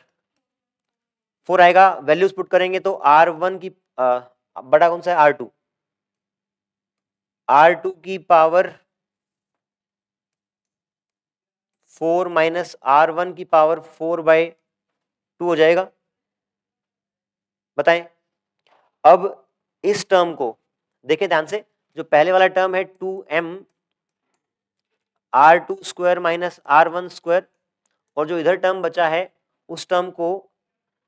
आएगा। वैल्यूज पुट करेंगे तो r1 की बड़ा कौन सा है r2, r2 की पावर 4 माइनस R1 की पावर 4/2 हो जाएगा। बताएं। अब इस टर्म को देखें ध्यान से, जो पहले वाला टर्म है 2m R2 square minus R1 square, और जो इधर टर्म बचा है उस टर्म को,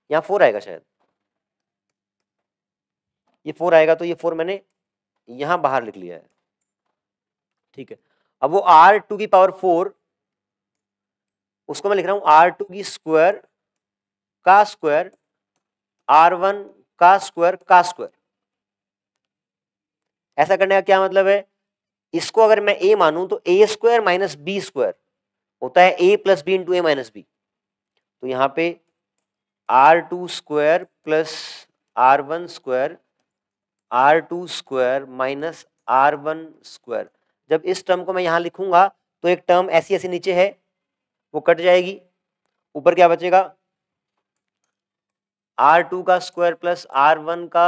यहाँ 4 आएगा शायद, ये 4 आएगा, तो ये 4 मैंने यहां बाहर लिख लिया है। ठीक है, अब वो R2 की पावर 4 उसको मैं लिख रहा हूं R2 की स्क्वायर का स्क्वायर R1 का स्क्वायर का स्क्वायर। ऐसा करने का क्या मतलब है, इसको अगर मैं a मानूं तो a square minus B square होता है a plus B into A minus B. तो यहाँ पे R2 square plus R1 square R2 square minus R1 square. जब इस टर्म को मैं यहां लिखूंगा तो एक टर्म ऐसी ऐसी नीचे है वो कट जाएगी, ऊपर क्या बचेगा, R2 का स्क्वायर प्लस R1 का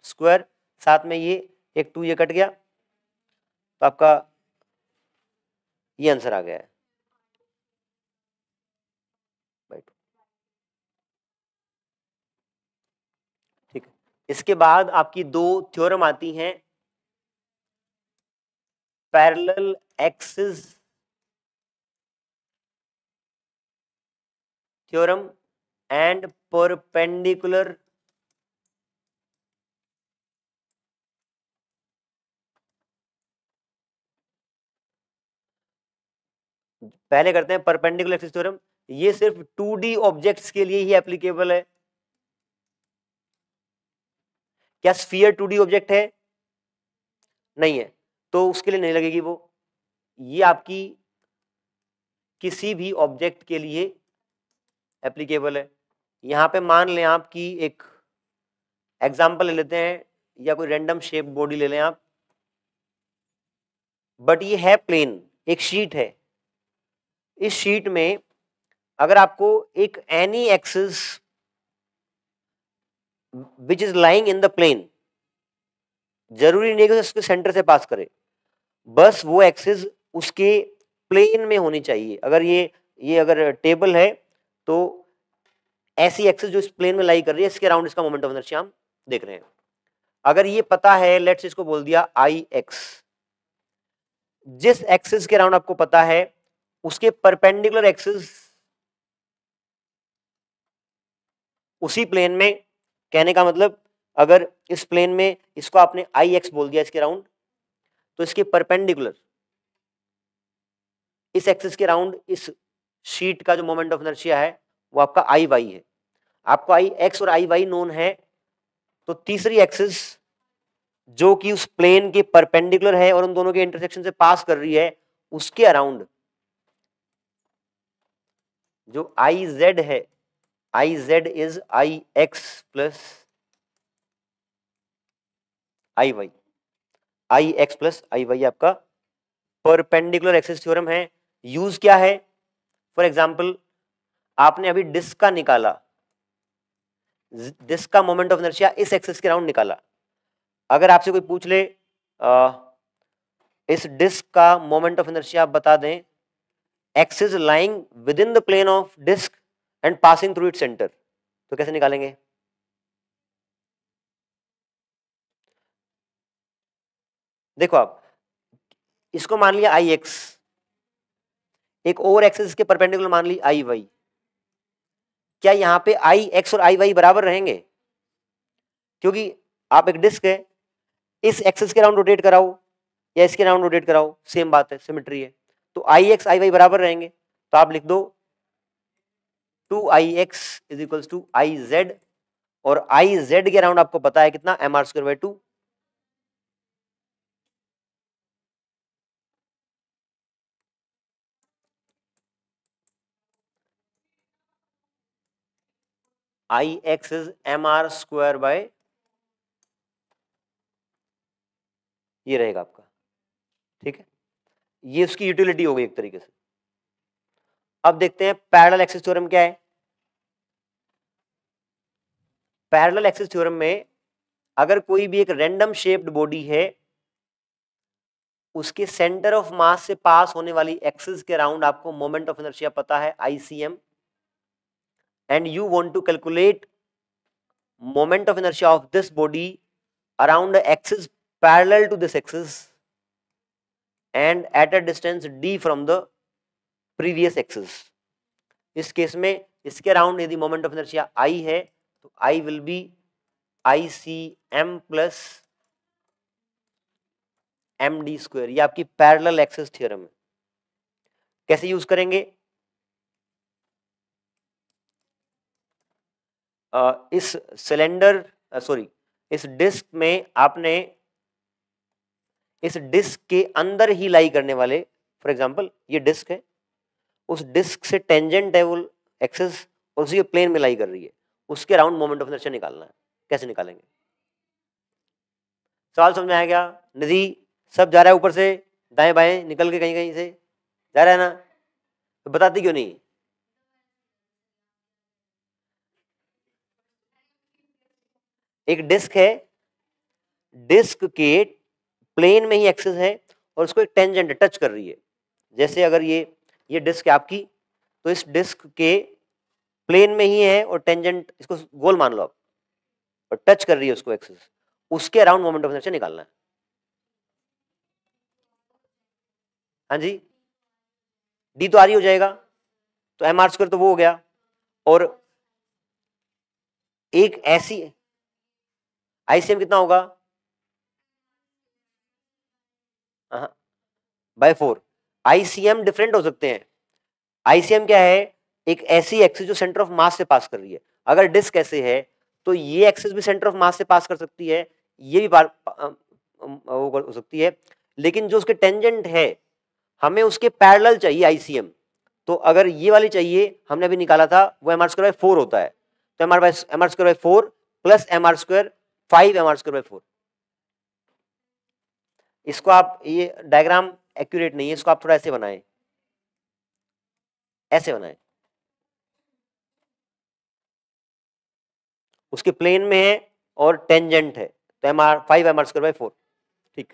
स्क्वायर, साथ में ये एक 2 ये कट गया, तो आपका ये आंसर आ गया है। ठीक है, इसके बाद आपकी दो थ्योरम आती हैं, parallel axis theorem and perpendicular पहले करते हैं परपेंडिकुलर एक्सिस थ्योरम। ये सिर्फ 2D ऑब्जेक्ट्स के लिए ही एप्लीकेबल है। क्या स्फीयर 2D ऑब्जेक्ट है? नहीं है, तो उसके लिए नहीं लगेगी वो। ये आपकी किसी भी ऑब्जेक्ट के लिए एप्लीकेबल है। यहां पे मान लें आपकी एक एग्जांपल ले लेते हैं, या कोई रैंडम शेप बॉडी ले लें आप, बट ये है प्लेन, एक शीट है। इस शीट में अगर आपको एक any axis which is lying in the plane, जरूरी नहीं कि उसके सेंटर से पास करे, बस वो एक्सिस उसके प्लेन में होनी चाहिए। अगर ये अगर टेबल है तो ऐसी एक्सिस जो इस प्लेन में लाई कर रही है, इसके अराउंड इसका मोमेंट ऑफ इनर्शिया हम देख रहे हैं। अगर ये पता है, लेट्स इसको बोल दिया आई एक्स, जिस एक्सिस के अराउंड आपको पता है उसके परपेंडिकुलर एक्सिस उसी प्लेन में, कहने का मतलब अगर इस प्लेन में इसको आपने आई एक्स बोल दिया इसके राउंड, तो इसके परपेंडिकुलर इस एक्सिस के राउंड इस शीट का जो मोमेंट ऑफ इनर्शिया है वो आपका आई वाई है। आपको आई एक्स और आई वाई नोन है, तो तीसरी एक्सिस जो कि उस प्लेन के परपेंडिकुलर है और उन दोनों के इंटरसेक्शन से पास कर रही है, उसके अराउंड जो आई जेड है, I Z is I X plus I Y, I X plus I Y आपका परपेंडिकुलर एक्सिस थ्योरम है। यूज क्या है, फॉर एग्जांपल आपने अभी डिस्क का निकाला, डिस्क का मोमेंट ऑफ इनर्शिया इस एक्सिस के अराउंड निकाला। अगर आपसे कोई पूछ ले इस डिस्क का मोमेंट ऑफ इनर्शिया आप बता दें, axis lying within the plane of disc and passing through it centre, तो कैसे निकालेंगे? देखो आप इसको मान लिया आई एक्स, एक और एक्सिस के परपेंडिकुलर मान ली आई वाई। क्या यहां पे आई एक्स और आई वाई बराबर रहेंगे? क्योंकि आप एक डिस्क है, इस एक्सिस के राउंड रोटेट कराओ या इसके राउंड रोटेट कराओ, सेम बात है, सिमेट्री है। तो आई एक्स आई वाई बराबर रहेंगे, तो आप लिख दो 2ix is equals to I Z, और आई जेड के राउंड आपको पता है कितना, M R square by 2। I X is M R square by, ये रहेगा आपका। ठीक है, ये उसकी यूटिलिटी हो गई एक तरीके से। अब देखते हैं पैरेलल एक्सिस थ्योरम क्या है। पैरेलल एक्सिस थ्योरम में अगर कोई भी एक रैंडम शेप्ड बॉडी है उसके सेंटर ऑफ मास से पास होने वाली एक्सिस के अराउंड आपको मोमेंट ऑफ इनर्शिया पता है ICM, and you want to calculate moment of inertia of this body around the axis parallel to this axis and at a distance d from the previous axis. इस case में इसके around यदि moment of inertia I है तो I will be ICM plus MD square. ये आपकी parallel axis theorem है. कैसे यूज करेंगे? इस सिलेंडर इस डिस्क में आपने इस डिस्क के अंदर ही लाई करने वाले, फॉर एग्जांपल ये डिस्क है, उस डिस्क से टेंजेंट है वो एक्सिस और उसी प्लेन में लाई कर रही है, उसके अराउंड मोमेंट ऑफ इनर्शिया निकालना है. कैसे निकालेंगे? सवाल समझ में आया क्या? निधि सब जा रहा है ऊपर से दाएं बाएं निकल के कहीं कहीं से जा रहा है ना, तो बताती क्यों नहीं? एक डिस्क है, डिस्क के प्लेन में ही एक्सिस है और उसको एक टेंजेंट टच कर रही है. जैसे अगर ये डिस्क है आपकी, तो इस डिस्क के प्लेन में ही है और टेंजेंट, इसको गोल मान लो आप, और टच कर रही है उसको एक्सिस, उसके अराउंड मोमेंट ऑफ इनर्शिया निकालना है. हाँ जी, डी तो आर हो जाएगा, तो एम आर स्क्वायर तो वो हो गया. और एक ऐसी ICM कितना होगा? बाय 4. ICM डिफरेंट हो सकते हैं. ICM क्या है? एक ऐसी एक्सिस जो सेंटर ऑफ मास से पास कर रही है. अगर डिस्क ऐसे है तो ये एक्सिस भी सेंटर ऑफ मास से पास कर सकती है, ये भी हो सकती है, लेकिन जो उसके टेंजेंट है हमें उसके पैरेलल चाहिए ICM. तो अगर ये वाली चाहिए, हमने अभी निकाला था, वो MR स्क्वायर बाय 4 होता है. तो MR square by 4 plus MR square 5 MR square by 4. इसको आप, ये डायग्राम एक्यूरेट नहीं है, इसको आप थोड़ा ऐसे बनाएं, ऐसे बनाएं. उसके प्लेन में है और टेंजेंट है, तो MR 5 MR स्क्वायर बाय 4. ठीक.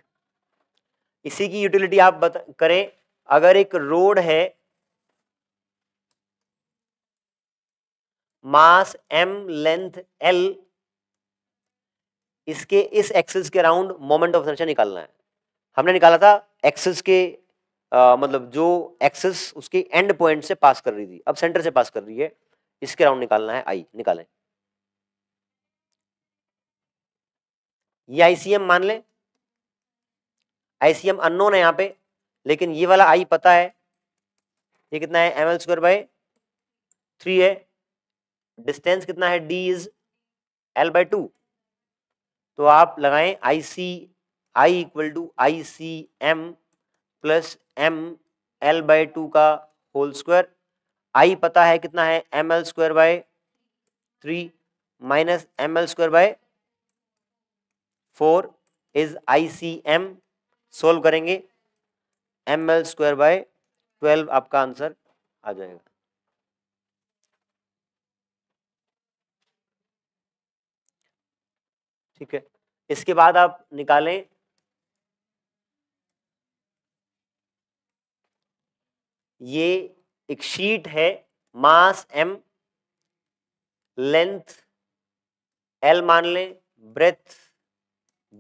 इसी की यूटिलिटी आप करें. अगर एक रोड है, मास M, लेंथ L, इसके इस एक्सिस के अराउंड मोमेंट ऑफ इनर्शिया निकालना है. हमने निकाला था एक्सिस के मतलब जो एक्सिस उसके एंड पॉइंट से पास कर रही थी, अब सेंटर से पास कर रही है, इसके अराउंड निकालना है I. निकालें. ये ICM मान लें. ICM अननोन है यहाँ पे, लेकिन ये वाला I पता है. ये कितना है? ML स्क्वायर बाय 3 है. डिस्टेंस कितना है? D is L by 2. तो आप लगाएं I equal to ICM plus ML by 2 का होल स्क्वायर. I पता है कितना है? ML square by 3 minus ML square by 4 is ICM. Solve करेंगे, ML स्क्वायर बाय 12 आपका आंसर आ जाएगा. ठीक है. इसके बाद आप निकालें ये एक शीट है, मास M, लेंथ L मान लें, ब्रेथ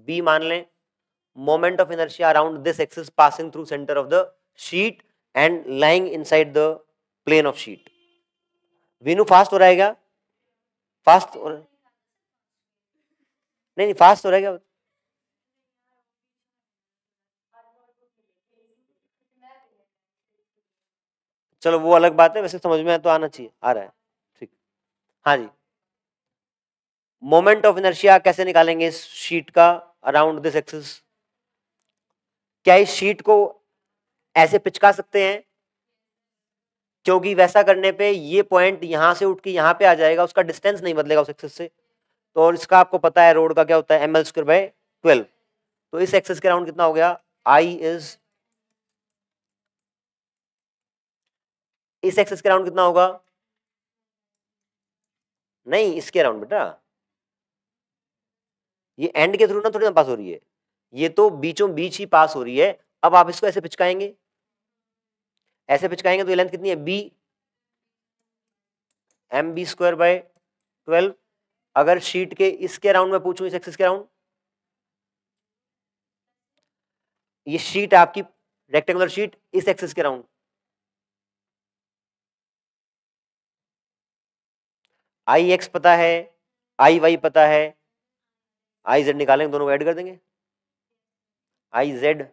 B मान लें, moment of inertia around this axis passing through centre of the sheet and lying inside the plane of sheet. वीनू फास्ट हो रहा है क्या? फास्ट हो रहा? नहीं फास्ट हो रहा है क्या? चलो वो अलग बात है, वैसे समझ में तो आना चाहिए, आ रहा है. ठीक. हाँ जी. मोमेंट ऑफ इनर्शिया कैसे निकालेंगे इस शीट का अराउंड दिस एक्सिस? क्या इस शीट को ऐसे पिचका सकते हैं? क्योंकि वैसा करने पे ये पॉइंट यहां से उठ के यहां पे आ जाएगा, उसका डिस्टेंस नहीं बदलेगा उस एक्सिस से. तो और इसका आपको पता है रोड का क्या होता है? ML square by 12. तो इस एक्सिस के अराउंड कितना हो गया? I इज, इस एक्सिस के अराउंड कितना होगा? नहीं, इसके अराउंड बेटा. ये एंड के थ्रू ना थोड़ी ना पास हो रही है, ये तो बीचों बीच ही पास हो रही है, अब आप इसको ऐसे पिचकाएंगे, ऐसे पिचकाएंगे तो ये लेंथ कितनी है b, mb²/12। अगर शीट के इसके राउंड में पूछूं, इस एक्सिस के राउंड, ये शीट आपकी रेक्टेंगुलर शीट इस एक्सिस के राउंड, आई एक्स पता है, आई वाई पता है, आई जेड निकालेंगे, दोनों को ऐड कर देंगे, आई जेड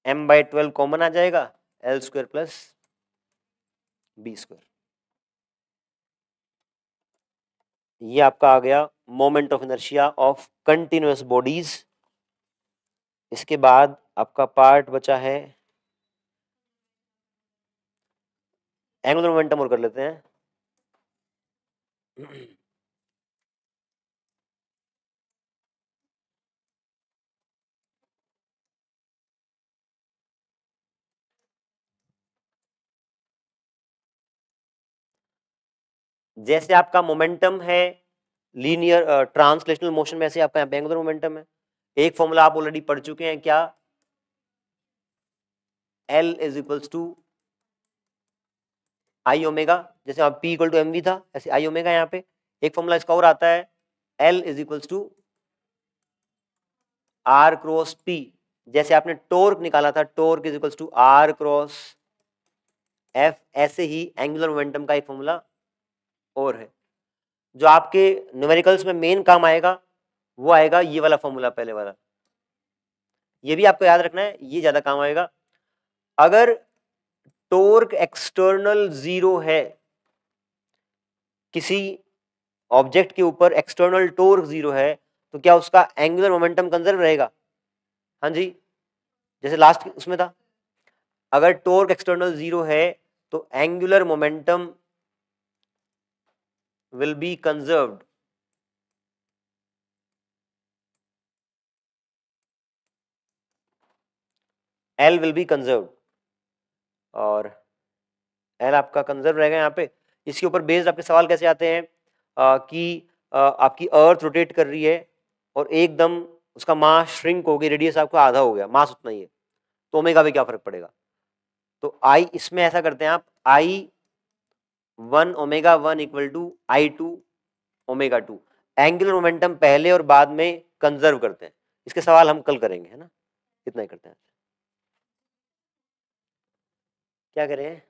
m/12 कॉमन आ जाएगा, l² प्लस b²। ये आपका आ गया moment of inertia of continuous bodies. इसके बाद आपका पार्ट बचा है एंगुलर मोमेंटम, और कर लेते हैं। जैसे आपका मोमेंटम है लीनियर ट्रांसलेशनल मोशन में, ऐसे आपका यहाँ पे एंगुलर मोमेंटम है। एक फॉर्मूला आप ऑलरेडी पढ़ चुके हैं, क्या? L is equals to I omega, जैसे आप P इक्वल टू mv था, ऐसे आई ओमेगा यहाँ पे। एक फॉर्मूला इसका और आता है, L is equals to R cross P। जैसे आपने टॉर्क निकाला था, torque is equals to R cross F, ऐसे ही एंगुलर मोमेंटम का एक फॉर्मूला और है। जो आपके न्यूमेरिकल्स में मेन काम आएगा वो आएगा ये वाला फॉर्मूला, पहले वाला। ये भी आपको याद रखना है, ये ज्यादा काम आएगा। अगर टॉर्क एक्सटर्नल 0 है, किसी ऑब्जेक्ट के ऊपर एक्सटर्नल टॉर्क 0 है, तो क्या उसका एंगुलर मोमेंटम कंजर्व रहेगा? हाँ जी, जैसे लास्ट उसमें था, अगर टॉर्क एक्सटर्नल 0 है तो angular momentum will be conserved। L will be conserved, और L आपका कंजर्व रहेगा यहाँ पे। इसके ऊपर बेस्ड आपके सवाल कैसे आते हैं कि आपकी अर्थ रोटेट कर रही है और एकदम उसका मास श्रिंक हो गई, रेडियस आपका आधा हो गया, मास उतना ही है, तो ओमेगा पे क्या फर्क पड़ेगा? तो आई, इसमें ऐसा करते हैं आप, I1 ω1 equal to I2 ω2। Angular momentum पहले और बाद में कंजर्व करते हैं। इसके सवाल हम कल करेंगे, है ना? इतना ही करते हैं। क्या करें?